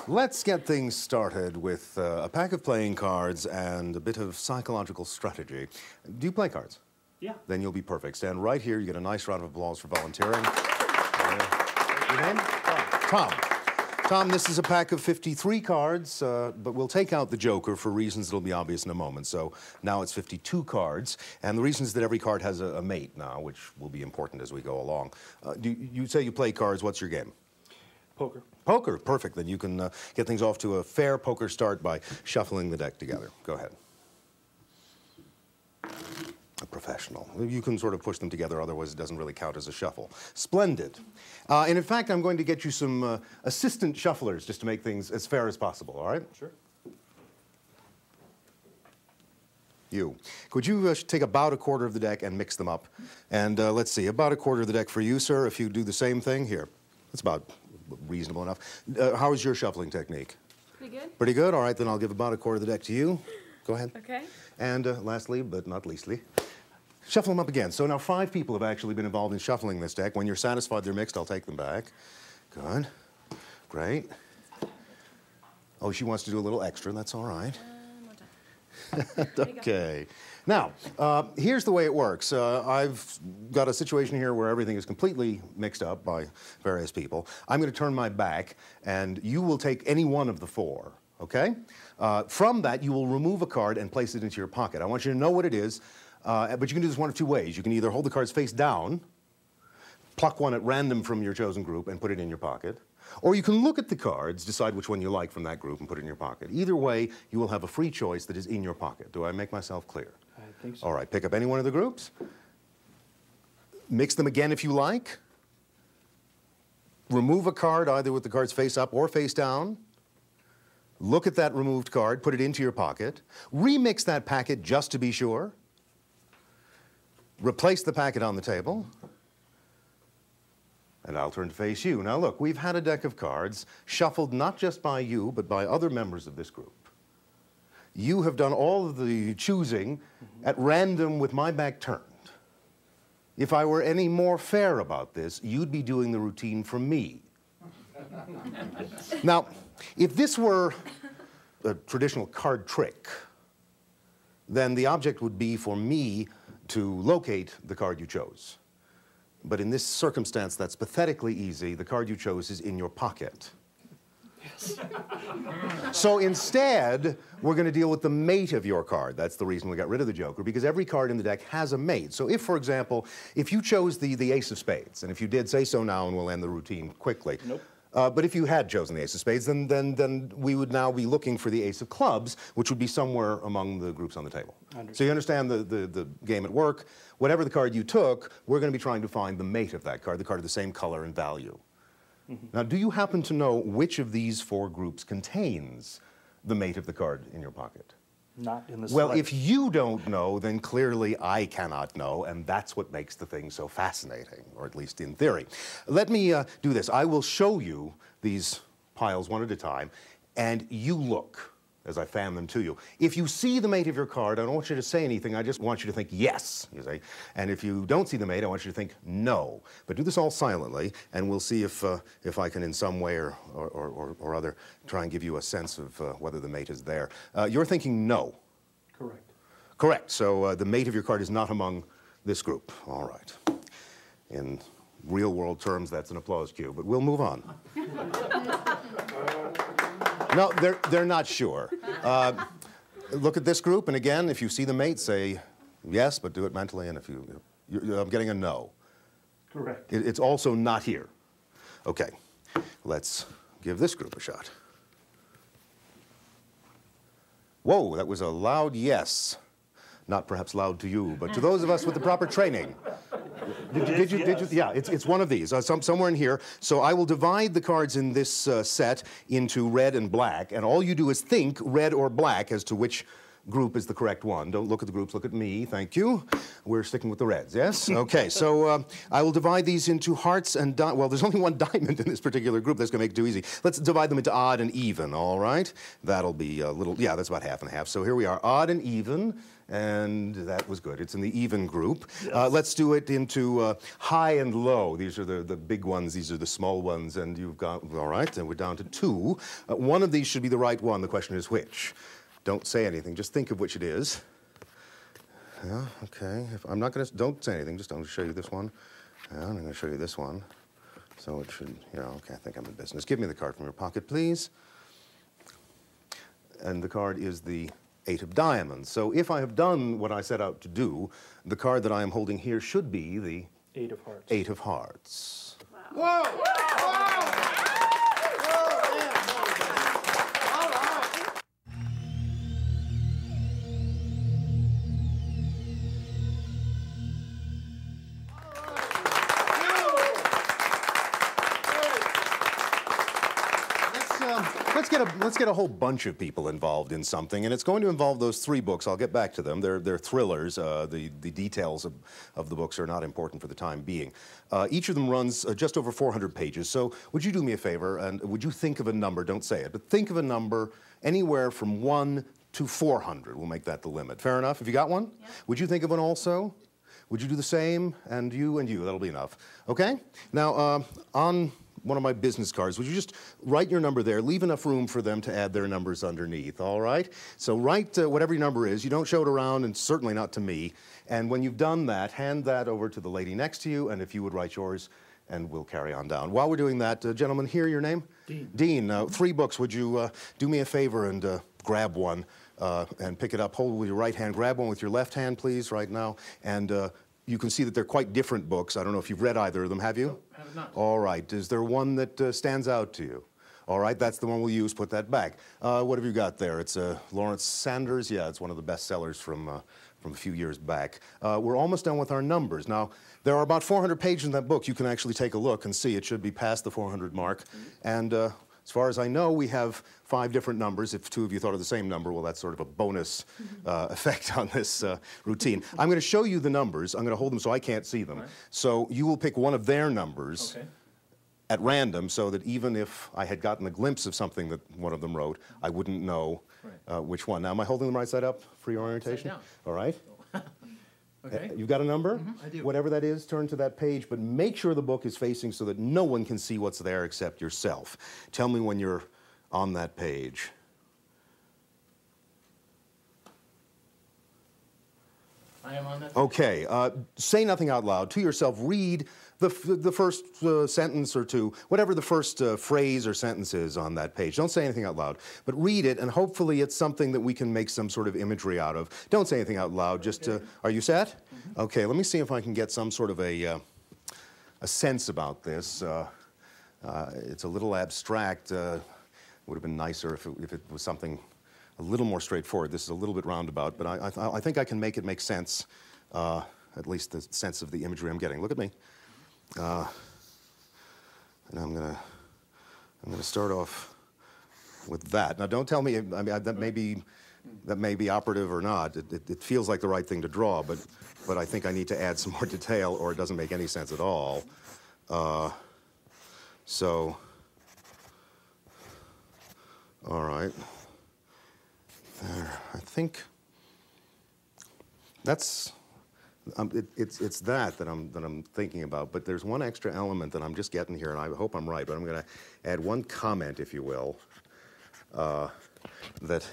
Let's get things started with a pack of playing cards and a bit of psychological strategy. Do you play cards? Yeah. Then you'll be perfect. Stand right here. You get a nice round of applause for volunteering. Your name? Tom. Tom, this is a pack of 53 cards, but we'll take out the Joker for reasons that'll be obvious in a moment. So now it's 52 cards, and the reason is that every card has a mate now, which will be important as we go along. You say you play cards. What's your game? Poker. Poker, perfect. Then you can get things off to a fair poker start by shuffling the deck together. Go ahead. A professional. You can sort of push them together, otherwise it doesn't really count as a shuffle. Splendid. And in fact, I'm going to get you some assistant shufflers just to make things as fair as possible, all right? Sure. You. Could you take about a quarter of the deck and mix them up? And let's see, about a quarter of the deck for you, sir, if you do the same thing. Here. That's about reasonable enough. How is your shuffling technique? Pretty good. Pretty good? All right, then I'll give about a quarter of the deck to you. Go ahead. Okay. And lastly, but not leastly, shuffle them up again. So now 5 people have actually been involved in shuffling this deck. When you're satisfied they're mixed, I'll take them back. Good. Great. Oh, she wants to do a little extra. That's all right. More time. Okay. Now, here's the way it works. I've got a situation here where everything is completely mixed up by various people. I'm going to turn my back, and you will take any one of the 4, okay? From that, you will remove a card and place it into your pocket. I want you to know what it is, but you can do this one of 2 ways. You can either hold the cards face down, pluck one at random from your chosen group, and put it in your pocket. Or you can look at the cards, decide which one you like from that group, and put it in your pocket. Either way, you will have a free choice that is in your pocket. Do I make myself clear? I think so. All right, pick up any one of the groups. Mix them again if you like. Remove a card either with the cards face up or face down. Look at that removed card, put it into your pocket. Remix that packet just to be sure. Replace the packet on the table. And I'll turn to face you. Now look, we've had a deck of cards shuffled not just by you, but by other members of this group. You have done all of the choosing at random with my back turned. If I were any more fair about this, you'd be doing the routine for me. Now, if this were a traditional card trick, then the object would be for me to locate the card you chose. But in this circumstance, that's pathetically easy. The card you chose is in your pocket. Yes. So instead, we're going to deal with the mate of your card. That's the reason we got rid of the Joker, because every card in the deck has a mate. So if, for example, if you chose the Ace of Spades, and if you did, say so now and we'll end the routine quickly. Nope. But if you had chosen the Ace of Spades, then we would now be looking for the Ace of Clubs, which would be somewhere among the groups on the table. So you understand the game at work. Whatever the card you took, we're going to be trying to find the mate of that card, the card of the same color and value. Now, do you happen to know which of these 4 groups contains the mate of the card in your pocket? Not in the Well, select. if you don't know, then clearly I cannot know, and that's what makes the thing so fascinating, or at least in theory. Let me do this. I will show you these piles one at a time, and you look as I fan them to you. If you see the mate of your card, I don't want you to say anything. I just want you to think yes, you see. And if you don't see the mate, I want you to think no. But do this all silently, and we'll see if I can in some way or other try and give you a sense of whether the mate is there. You're thinking no. Correct. Correct. So the mate of your card is not among this group. All right. In real-world terms, that's an applause cue, but we'll move on. No, they're not sure. Look at this group, and again, if you see the mate, say yes, but do it mentally, and if I'm getting a no. Correct. It's also not here. Okay, let's give this group a shot. Whoa, that was a loud yes. Not perhaps loud to you, but to those of us with the proper training. Did you? Yeah, it's one of these, somewhere in here. So I will divide the cards in this set into red and black, and all you do is think red or black as to which group is the correct one. Don't look at the groups, look at me, thank you. We're sticking with the reds, yes? Okay, so I will divide these into hearts and, well, there's only one diamond in this particular group. That's going to make it too easy. Let's divide them into odd and even, all right? That'll be a little, yeah, that's about half and half. So here we are, odd and even, And that was good. It's in the even group. Let's do it into high and low. These are the big ones. These are the small ones. And you've got, all right, and we're down to 2. One of these should be the right one. The question is which. Don't say anything. Just think of which it is. Yeah, okay. If I'm not going to, don't say anything. Just I'm going to show you this one. Yeah, I'm going to show you this one. So it should, yeah, okay, I think I'm in business. Give me the card from your pocket, please. And the card is the 8 of diamonds. So if I have done what I set out to do, the card that I am holding here should be the 8 of hearts. 8 of hearts. Whoa! Whoa! Let's get a whole bunch of people involved in something, and it's going to involve those 3 books. I'll get back to them. They're thrillers. The details of the books are not important for the time being. Each of them runs just over 400 pages. So would you do me a favor, and would you think of a number, don't say it, but think of a number anywhere from 1 to 400. We'll make that the limit. Fair enough? Have you got one? Yeah. Would you think of one also? Would you do the same? And you and you. That'll be enough. Okay? Now, on one of my business cards, would you just write your number there, leave enough room for them to add their numbers underneath, all right? So write whatever your number is. You don't show it around, and certainly not to me. And when you've done that, hand that over to the lady next to you, and if you would write yours, and we'll carry on down. While we're doing that, gentlemen, here, your name? Dean. Dean, 3 books. Would you do me a favor and grab one and pick it up? Hold it with your right hand. Grab one with your left hand, please, right now. And you can see that they're quite different books. I don't know if you've read either of them, have you? No, I have not. All right. Is there one that stands out to you? All right, that's the one we'll use. Put that back. What have you got there? It's Lawrence Sanders. Yeah, it's one of the best sellers from a few years back. We're almost done with our numbers. Now, there are about 400 pages in that book. You can actually take a look and see it should be past the 400 mark. And as far as I know, we have 5 different numbers. If 2 of you thought of the same number, well, that's sort of a bonus effect on this routine. I'm going to show you the numbers. I'm going to hold them so I can't see them. Right. So you will pick one of their numbers. Okay. At random, so that even if I had gotten a glimpse of something that one of them wrote, I wouldn't know which one. Now, am I holding them right side up for your orientation? down. All right. Okay. You've got a number? I do. Whatever that is, turn to that page, but make sure the book is facing so that no one can see what's there except yourself. Tell me when you're on that page. I am on that. Okay, say nothing out loud. To yourself, read the first sentence or 2, whatever the first phrase or sentence is on that page. Don't say anything out loud, but read it, and hopefully it's something that we can make some sort of imagery out of. Don't say anything out loud, just, are you set? Mm-hmm. Okay, let me see if I can get some sort of a sense about this. It's a little abstract. Would have been nicer if it was something a little more straightforward. This is a little bit roundabout, but I think I can make it make sense, at least the sense of the imagery I'm getting. Look at me. And I'm gonna start off with that. Now, don't tell me. I mean, that may be operative or not. It feels like the right thing to draw, but I think I need to add some more detail, or it doesn't make any sense at all. So, all right. There. I think that's. It's that I'm thinking about, but there's one extra element that I'm just getting here, and I hope I'm right, but I'm going to add one comment, if you will, that